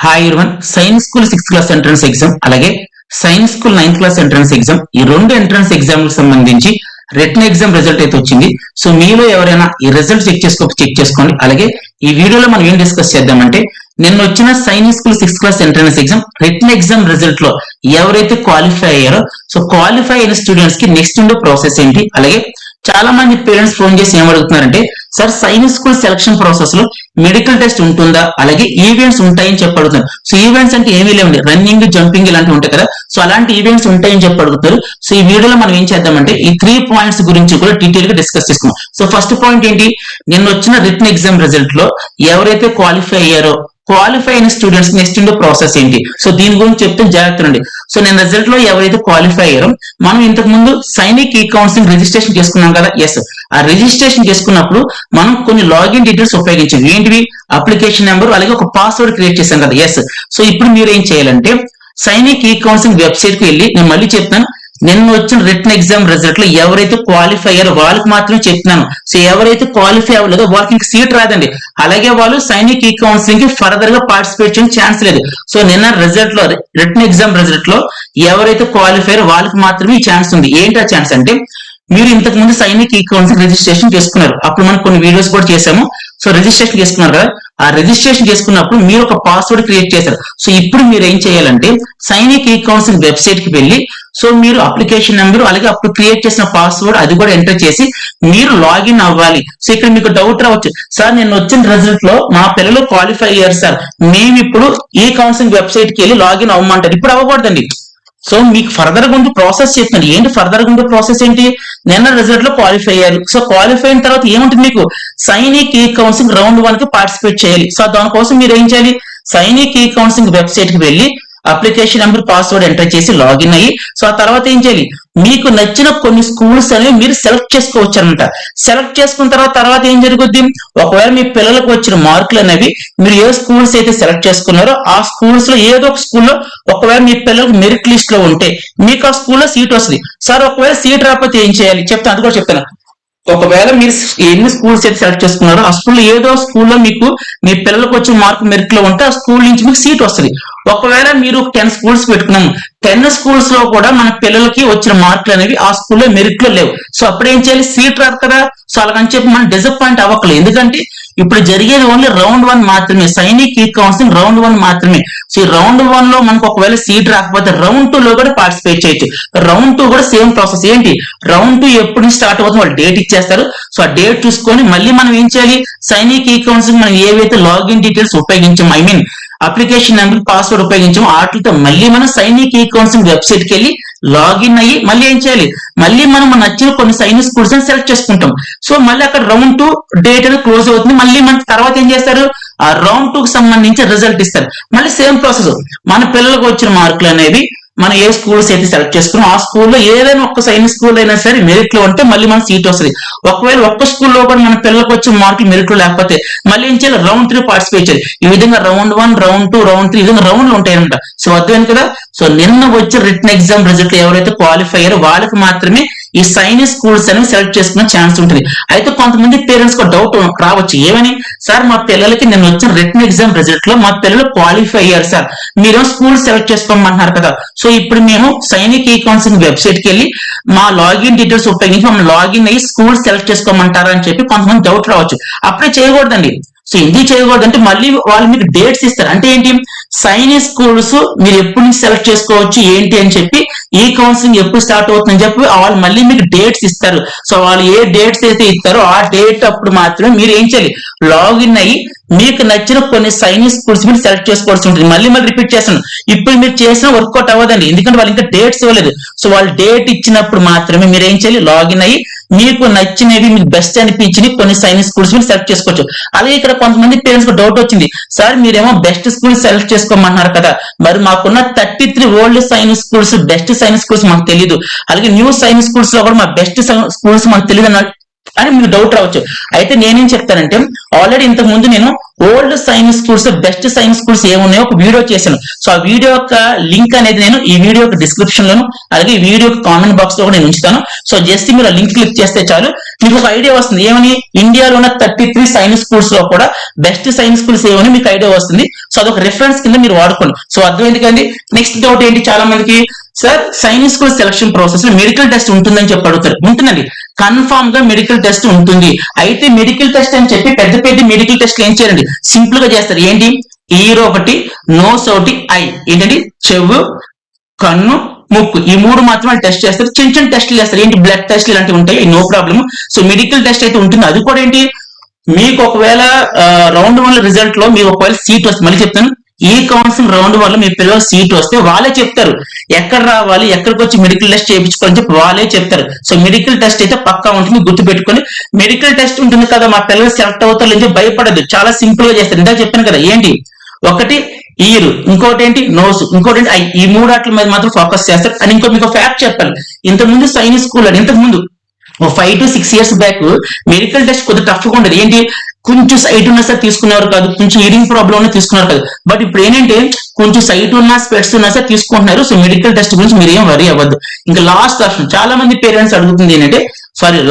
Hi everyone. Science school 6th class entrance exam అలాగే science school 9th class entrance exam ఈ రెండు entrance exam లకు సంబంధించి return exam result అయితే వచ్చింది. సో మీలో ఎవరైనా ఈ రిజల్ట్ చెక్ చేసుకోండి. అలాగే ఈ వీడియోలో మనం ఏం డిస్కస్ చేద్దామంటే నిన్న వచ్చిన science school 6th class entrance exam written exam result లో ఎవరైతే క్వాలిఫై అయ్యారో సో క్వాలిఫై అయిన స్టూడెంట్స్ కి నెక్స్ట్ ఉండే ప్రాసెస్ ఏంటి, అలాగే చాలా మంది పేరెంట్స్ ఫోన్ చేసి ఏమడుగుతున్నారంటే sir science school selection process లో మెడికల్ టెస్ట్ ఉంటుందా, అలాగే ఈవెంట్స్ ఉంటాయని చెప్పి అడుగుతున్నారు. సో ఈవెంట్స్ అంటే ఏమీ లేవండి, రన్నింగ్ జంపింగ్ ఇలాంటివి ఉంటాయి కదా. సో అలాంటి ఈవెంట్స్ ఉంటాయని చెప్పి అడుగుతారు. సో ఈ వీడియోలో మనం ఏం చేద్దామంటే ఈ 3 పాయింట్స్ గురించి కూడా డీటెయిల్ గా డిస్కస్ చేసుకుందాం. సో ఫస్ట్ పాయింట్ ఏంటి, నిన్న వచ్చిన రిటన్ ఎగ్జామ్ రిజల్ట్ లో ఎవరైతే క్వాలిఫై అయ్యారో క్వాలిఫై అయిన స్టూడెంట్స్ నెక్స్ట్ ఉండే ప్రాసెస్ ఏంటి, సో దీని గురించి చెప్తే జాగ్రత్త అండి. సో నేను రిజల్ట్ లో ఎవరైతే క్వాలిఫై అయ్యారో మనం ఇంతకు ముందు సైనిక్ ఈ కౌన్సిలింగ్ రిజిస్ట్రేషన్ చేసుకున్నాం కదా. ఎస్, ఆ రిజిస్ట్రేషన్ చేసుకున్నప్పుడు మనం కొన్ని లాగిన్ డీటెయిల్స్ ఉపయోగించాం. ఏంటివి, అప్లికేషన్ నెంబర్ అలాగే ఒక పాస్వర్డ్ క్రియేట్ చేశాం కదా. ఎస్, సో ఇప్పుడు మీరు ఏం చేయాలంటే సైనిక్ ఈ కౌన్సిలింగ్ వెబ్సైట్ కి వెళ్ళి, నేను మళ్ళీ చెప్తాను, నిన్న వచ్చిన రిటన్ ఎగ్జామ్ రిజల్ట్ లో ఎవరైతే క్వాలిఫై అయ్యారో వాళ్ళకి మాత్రమే చెప్తున్నాను. సో ఎవరైతే క్వాలిఫై అవ్వలేదో వాళ్ళకి ఇంకా సీట్ రాదండి, అలాగే వాళ్ళు సైనిక్ ఈ కౌన్సిలింగ్ కి ఫర్దర్ గా పార్టిసిపేట్ చేయడం ఛాన్స్ లేదు. సో నిన్న రిజల్ట్ లో రిటన్ ఎగ్జామ్ రిజల్ట్ లో ఎవరైతే క్వాలిఫై అయ్యారో వాళ్ళకి మాత్రమే ఈ ఛాన్స్ ఉంది. ఏంటి ఆ ఛాన్స్ అంటే, మీరు ఇంతకు ముందు సైనిక్ ఈ కౌన్సిలింగ్ రిజిస్ట్రేషన్ చేసుకున్నారు, అప్పుడు మనం కొన్ని వీడియోస్ కూడా చేసాము. సో రిజిస్ట్రేషన్ చేసుకున్నారు కదా, ఆ రిజిస్ట్రేషన్ చేసుకున్నప్పుడు మీరు ఒక పాస్వర్డ్ క్రియేట్ చేశారు. సో ఇప్పుడు మీరు ఏం చేయాలంటే సైనిక్ ఈ కౌన్సిలింగ్ వెబ్సైట్ కి వెళ్ళి సో మీరు అప్లికేషన్ నెంబర్ అలాగే అప్పుడు క్రియేట్ చేసిన పాస్వర్డ్ అది కూడా ఎంటర్ చేసి మీరు లాగిన్ అవ్వాలి. సో ఇక్కడ మీకు డౌట్ రావచ్చు, సార్ నేను వచ్చిన రిజల్ట్ లో మా పిల్లలు క్వాలిఫై అయ్యారు సార్, మేము ఇప్పుడు ఈ కౌన్సిలింగ్ వెబ్సైట్ కి వెళ్ళి లాగిన్ అవ్వమంటారు. ఇప్పుడు అవ్వకూడదండి. సో మీకు ఫర్దర్ గా ఉండే ప్రాసెస్ చెప్తాను. ఏంటి ఫర్దర్ గా ఉండే ప్రాసెస్ ఏంటి, నిన్న రిజల్ట్ లో క్వాలిఫై అయ్యారు. సో క్వాలిఫై అయిన తర్వాత ఏముంటుంది, మీకు సైనిక్ ఈ కౌన్సిలింగ్ రౌండ్ 1 కి పార్టిసిపేట్ చేయాలి. సో దానికోసం మీరు ఏం చేయాలి, సైనిక్ ఈ కౌన్సిలింగ్ వెబ్సైట్ కి వెళ్ళి అప్లికేషన్ నెంబర్ పాస్వర్డ్ ఎంటర్ చేసి లాగిన్ అయ్యి సో ఆ తర్వాత ఏం చేయాలి, మీకు నచ్చిన కొన్ని స్కూల్స్ అనేవి మీరు సెలెక్ట్ చేసుకోవచ్చు అనమాట. సెలెక్ట్ చేసుకున్న తర్వాత ఏం జరుగుద్ది, ఒకవేళ మీ పిల్లలకు వచ్చిన మార్కులు అనేవి మీరు ఏ స్కూల్స్ అయితే సెలెక్ట్ చేసుకున్నారో ఆ స్కూల్స్ లో ఏదో ఒక స్కూల్లో ఒకవేళ మీ పిల్లలకు మెరిట్ లిస్ట్ లో ఉంటే మీకు ఆ స్కూల్లో సీట్ వస్తుంది. సార్ ఒకవేళ సీట్ రాకపోతే ఏం చేయాలి చెప్తాను, అది కూడా చెప్తాను. ఒకవేళ మీరు ఎన్ని స్కూల్స్ అయితే సెలెక్ట్ చేసుకున్నారో ఆ స్కూల్లో ఏదో స్కూల్లో మీకు మీ పిల్లలకు వచ్చిన మార్క్ మెరిట్ లో ఉంటే ఆ స్కూల్ నుంచి మీకు సీట్ వస్తుంది. ఒకవేళ మీరు 10 స్కూల్స్ పెట్టుకున్నాము, 10 స్కూల్స్ లో కూడా మన పిల్లలకి వచ్చిన మార్కులు అనేవి ఆ స్కూల్లో మెరిట్ లో లేవు. సో అప్పుడు ఏం చేయాలి, సీట్ రాదు కదా. సో అలాగని చెప్పి మనం డిసప్పాయింట్ అవ్వకలేదు, ఎందుకంటే ఇప్పుడు జరిగేది ఓన్లీ రౌండ్ 1 మాత్రమే, సైనిక్ ఈ కౌన్సిలింగ్ రౌండ్ 1 మాత్రమే. సో ఈ రౌండ్ 1 లో మనకు ఒకవేళ సీట్ రాకపోతే రౌండ్ 2 లో కూడా పార్టిసిపేట్ చేయొచ్చు. రౌండ్ 2 కూడా సేమ్ ప్రాసెస్. ఏంటి, రౌండ్ 2 ఎప్పుడు నుంచి స్టార్ట్ అవుతుంది వాళ్ళు డేట్ ఇచ్చేస్తారు. సో ఆ డేట్ చూసుకొని మళ్ళీ మనం ఏం చేయాలి, సైనిక్ ఈ కౌన్సిలింగ్ మనం ఏవైతే లాగిన్ డీటెయిల్స్ ఉపయోగించాం, I mean application number password ఉపయోగించాము, వాటితో మళ్ళీ మనం సైనిక్ ఈ కౌన్సిలింగ్ వెబ్సైట్ కి వెళ్ళి లాగిన్ అయ్యి మళ్ళీ ఏం చేయాలి, మళ్ళీ మనం నచ్చిన కొన్ని సైనిక్ స్కూల్స్ సెలెక్ట్ చేసుకుంటాం. సో మళ్ళీ అక్కడ రౌండ్ 2 డేట్ అనేది క్లోజ్ అవుతుంది. మళ్ళీ మన తర్వాత ఏం చేస్తారు, ఆ రౌండ్ 2 కి సంబంధించి రిజల్ట్ ఇస్తారు. మళ్ళీ సేమ్ ప్రాసెస్, మన పిల్లలకు వచ్చిన మార్కులు అనేవి మనం ఏ స్కూల్స్ అయితే సెలెక్ట్ చేసుకున్నాం ఆ స్కూల్లో ఏదైనా ఒక్క సైనిక్ స్కూల్ అయినా సరే మెరిట్ లో ఉంటే మళ్ళీ మన సీట్ వస్తుంది. ఒకవేళ ఒక్క స్కూల్లో కూడా మన పిల్లలకు వచ్చిన మార్కులు మెరిట్ లో లేకపోతే మళ్ళీ ఏం చేయాలి, రౌండ్ 3 పార్టిసిపేట్ చేయాలి. ఈ విధంగా రౌండ్ 1, రౌండ్ 2, రౌండ్ 3 ఈ విధంగా రౌండ్లు ఉంటాయన్నమాట. సో అర్థమైంది కదా. సో నిన్న వచ్చే రిటన్ ఎగ్జామ్ రిజల్ట్ ఎవరైతే క్వాలిఫై అయ్యారో వాళ్ళకి మాత్రమే ఈ సైనిక్ స్కూల్స్ అనేవి సెలెక్ట్ చేసుకునే ఛాన్స్ ఉంటుంది. అయితే కొంతమంది పేరెంట్స్ కు డౌట్ రావచ్చు, ఏమని, సార్ మా పిల్లలకి నేను వచ్చిన రిటన్ ఎగ్జామ్ రిజల్ట్ లో మా పిల్లలు క్వాలిఫై అయ్యారు సార్, మీరేమో స్కూల్ సెలెక్ట్ చేసుకోమంటున్నారు కదా. సో ఇప్పుడు మేము సైనిక్ ఈ కౌన్సిలింగ్ వెబ్సైట్ కి వెళ్ళి మా లాగిన్ డీటెయిల్స్ ఉపయోగించి మమ్మల్ని లాగిన్ అయ్యి స్కూల్ సెలెక్ట్ చేసుకోమంటారా అని చెప్పి కొంతమంది డౌట్ రావచ్చు. అప్పుడే చేయకూడదండి. సో ఎందుకు చేయకూడదు అంటే మళ్ళీ వాళ్ళు మీకు డేట్స్ ఇస్తారు. అంటే ఏంటి, సైనిక్ స్కూల్స్ మీరు ఎప్పుడు నుంచి సెలెక్ట్ చేసుకోవచ్చు ఏంటి అని చెప్పి ఈ కౌన్సిలింగ్ ఎప్పుడు స్టార్ట్ అవుతుందని చెప్పి వాళ్ళు మళ్ళీ మీకు డేట్స్ ఇస్తారు. సో వాళ్ళు ఏ డేట్స్ అయితే ఇస్తారో ఆ డేట్ అప్పుడు మాత్రమే మీరు ఏం చేయాలి, లాగిన్ అయ్యి మీకు నచ్చిన కొన్ని సైనిక్ స్కూల్స్ మీరు సెలెక్ట్ చేసుకోవాల్సి ఉంటుంది. మళ్ళీ రిపీట్ చేస్తాను, ఇప్పుడు మీరు చేసిన వర్కౌట్ అవ్వదండి, ఎందుకంటే వాళ్ళు ఇంకా డేట్స్ ఇవ్వలేదు. సో వాళ్ళు డేట్ ఇచ్చినప్పుడు మాత్రమే మీరు ఏం చేయాలి, లాగిన్ అయ్యి మీకు నచ్చినవి మీకు బెస్ట్ అనిపించిన కొన్ని సైనిక్ స్కూల్స్ మీరు సెలెక్ట్ చేసుకోవచ్చు. అలాగే ఇక్కడ కొంతమంది పేరెంట్స్ కు డౌట్ వచ్చింది, సార్ మీరేమో బెస్ట్ స్కూల్ సెలెక్ట్ చేసుకోమన్నారు కదా, మరి మాకున్న 33 old Sainik schools best Sainik schools మాకు తెలియదు, అలాగే న్యూ సైనిక్ స్కూల్స్ లో కూడా మా బెస్ట్ స్కూల్స్ మాకు తెలియదు అని మీకు డౌట్ రావచ్చు. అయితే నేనేం చెప్తానంటే ఆల్రెడీ ఇంతకు ముందు నేను old science schools best science schools ఏమున్నాయో ఒక వీడియో చేశాను. సో ఆ వీడియో యొక్క లింక్ అనేది నేను ఈ వీడియో డిస్క్రిప్షన్ లోను అలాగే ఈ వీడియో కామెంట్ బాక్స్ లో కూడా నేను ఉంచుతాను. సో జస్ట్ మీరు ఆ లింక్ క్లిక్ చేస్తే చాలు మీకు ఒక ఐడియా వస్తుంది. ఏమని ఇండియాలో ఉన్న 33 సైన్స్ స్కూల్స్ లో కూడా బెస్ట్ సైన్స్ స్కూల్స్ ఏమని మీకు ఐడియా వస్తుంది. సో అదొక రిఫరెన్స్ కింద మీరు వాడుకోండి. సో అర్థమైంది కదండి. నెక్స్ట్ డౌట్ ఏంటి చాలా మందికి, sir science school selection process లో మెడికల్ టెస్ట్ ఉంటుందని చెప్పి అడుగుతారు. ఉంటుందండి, కన్ఫామ్ గా మెడికల్ టెస్ట్ ఉంటుంది. అయితే మెడికల్ టెస్ట్ అని చెప్పి పెద్ద పెద్ద మెడికల్ టెస్ట్ ఏం చేయాలండి, సింపుల్ గా చేస్తారు. ఏంటి, ఇయర్ ఒకటి, నోస్ ఒకటి, ఐ ఏంటండి చెవు, కన్ను, ముక్కు, ఈ 3 మాత్రమే టెస్ట్ చేస్తారు. చిన్న చిన్న టెస్ట్లు చేస్తారు. ఏంటి, బ్లడ్ టెస్ట్ ఇలాంటివి ఉంటాయి, no problem. So medical test అయితే ఉంటుంది. అది కూడా ఏంటి, మీకు ఒకవేళ రౌండ్ 1 రిజల్ట్ లో మీకు ఒకవేళ సీట్ వస్తుంది, మళ్ళీ చెప్తాను, ఈ కౌన్సిలింగ్ రౌండ్ వల్ల మీ పిల్లలు సీట్ వస్తే వాళ్ళే చెప్తారు ఎక్కడ రావాలి, ఎక్కడికి వచ్చి మెడికల్ టెస్ట్ చేయించుకోవాలని చెప్పి వాళ్ళే చెప్తారు. సో మెడికల్ టెస్ట్ అయితే పక్కా ఉంటుంది, గుర్తు పెట్టుకొని. మెడికల్ టెస్ట్ ఉంటుంది కదా, మా పిల్లలు సెలెక్ట్ అవుతారు అని భయపడదు, చాలా సింపుల్ గా చేస్తారు. ఇందాక చెప్పాను కదా, ఏంటి, ఒకటి ఇయర్, ఇంకోటి ఏంటి నోస్, ఇంకోటి ఏంటి ఐ, ఈ 3 వాటి మీద మాత్రం ఫోకస్ చేస్తారు. అని ఇంకో మీకు ఫ్యాక్ట్ చెప్పాలి, ఇంతకుముందు సైన్స్ స్కూల్ అని ఇంతకుముందు 5 to 6 years back medical test కొద్దిగా టఫ్ గా ఉండేది. ఏంటి, కొంచెం సైట్ ఉన్నా సార్ తీసుకునేవారు కాదు, కొంచెం హీరింగ్ ప్రాబ్లం ఉన్నా తీసుకున్నారు కాదు. బట్ ఇప్పుడు ఏంటంటే కొంచెం సైట్ ఉన్నా స్పెట్స్ ఉన్నా సార్ తీసుకుంటున్నారు. సో మెడికల్ టెస్ట్ గురించి మీరు ఏం వరీ అవ్వద్దు. ఇంకా లాస్ట్ ఆప్షన్ చాలా మంది పేరెంట్స్ అడుగుతుంది ఏంటంటే,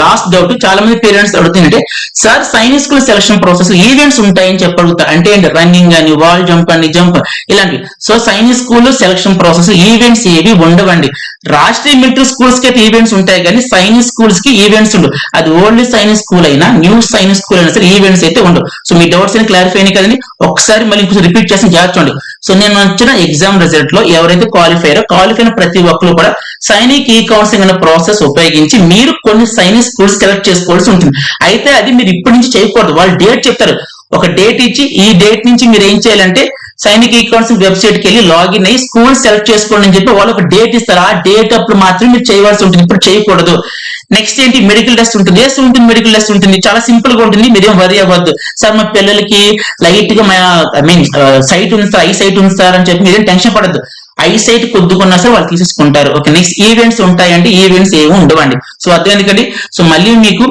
లాస్ట్ డౌట్ చాలా మంది పేరెంట్స్ అడుగుతుందంటే, sir science school selection process events ఉంటాయని చెప్పి అడుగుతారు. అంటే ఏంటి, రన్నింగ్ అని, వాల్ జంప్ అని, జంప్ ఇలాంటివి. So science school selection process events ఏవి ఉండవండి. రాష్ట్రీయ మిలిటరీ స్కూల్స్ కి అయితే ఈవెంట్స్ ఉంటాయి కానీ సైన్స్ స్కూల్స్ కి ఈవెంట్స్ ఉండవు. అది ఓల్డ్ సైన్స్ స్కూల్ అయినా న్యూ సైన్స్ స్కూల్ అయినా సరే ఈవెంట్స్ అయితే ఉండవు. సో మీ డౌట్స్ అని క్లారిఫై అయినాయి కదండి. ఒకసారి మళ్ళీ ఇంకొంచెం రిపీట్ చేసి జాగ్రత్త. సో నేను వచ్చిన ఎగ్జామ్ రిజల్ట్ లో ఎవరైతే క్వాలిఫై అయిన ప్రతి ఒక్కరు కూడా సైనిక్ ఈ కౌన్సిలింగ్ అనే ప్రాసెస్ ఉపయోగించి మీరు కొన్ని సైనిక్ స్కూల్స్ సెలెక్ట్ చేసుకోవాల్సి ఉంటుంది. అయితే అది మీరు ఇప్పటి నుంచి చేయకూడదు. వాళ్ళు డేట్ చెప్తారు, ఒక డేట్ ఇచ్చి ఈ డేట్ నుంచి మీరు ఏం చేయాలంటే సైనిక్ ఈ కౌన్సిలింగ్ వెబ్సైట్ కి వెళ్ళి లాగిన్ అయ్యి స్కూల్ సెలెక్ట్ చేసుకోండి అని చెప్పి వాళ్ళు ఒక డేట్ ఇస్తారు. ఆ డేట్ అప్పుడు మాత్రం మీరు చేయవలసి ఉంటుంది, ఇప్పుడు చేయకూడదు. నెక్స్ట్ ఏంటి, మెడికల్ టెస్ట్ ఉంటుంది. ఎస్ ఉంటుంది, మెడికల్ టెస్ట్ ఉంటుంది, చాలా సింపుల్ గా ఉంటుంది, మీరేం వరీ అవ్వద్దు. సార్ మా పిల్లలకి లైట్ గా సైట్ ఉంది సార్, ఐ సైట్ ఉంది సార్ అని చెప్పి మీరేం టెన్షన్ పడద్దు. ఐ సైట్ కొద్దుకున్నా సార్ వాళ్ళు తీసేసుకుంటారు. ఓకే, నెక్స్ట్ ఈవెంట్స్ ఉంటాయంటే ఈవెంట్స్ ఏమి ఉండవండి. సో అర్థమైంది. సో మళ్ళీ మీకు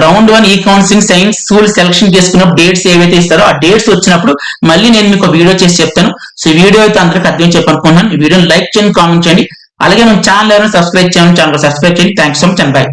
రౌండ్ 1 ఈ కౌన్సిలింగ్ సైన్స్ స్కూల్ సెలక్షన్ చేసుకున్న డేట్స్ ఏవైతే ఇస్తారో ఆ డేట్స్ వచ్చినప్పుడు మళ్ళీ నేను మీకు వీడియో చేసి చెప్తాను. సో ఈ వీడియో అయితే అందరికీ అర్థం చెప్పనుకుంటున్నాను. ఈ వీడియోని లైక్ చేయండి, కామెంట్ చేయండి. అలాగే మన ఛానల్ ఎవరైనా సబ్స్క్రైబ్ చేయండి, ఛానల్ సబ్స్క్రైబ్ చేయండి. Thanks so much and by.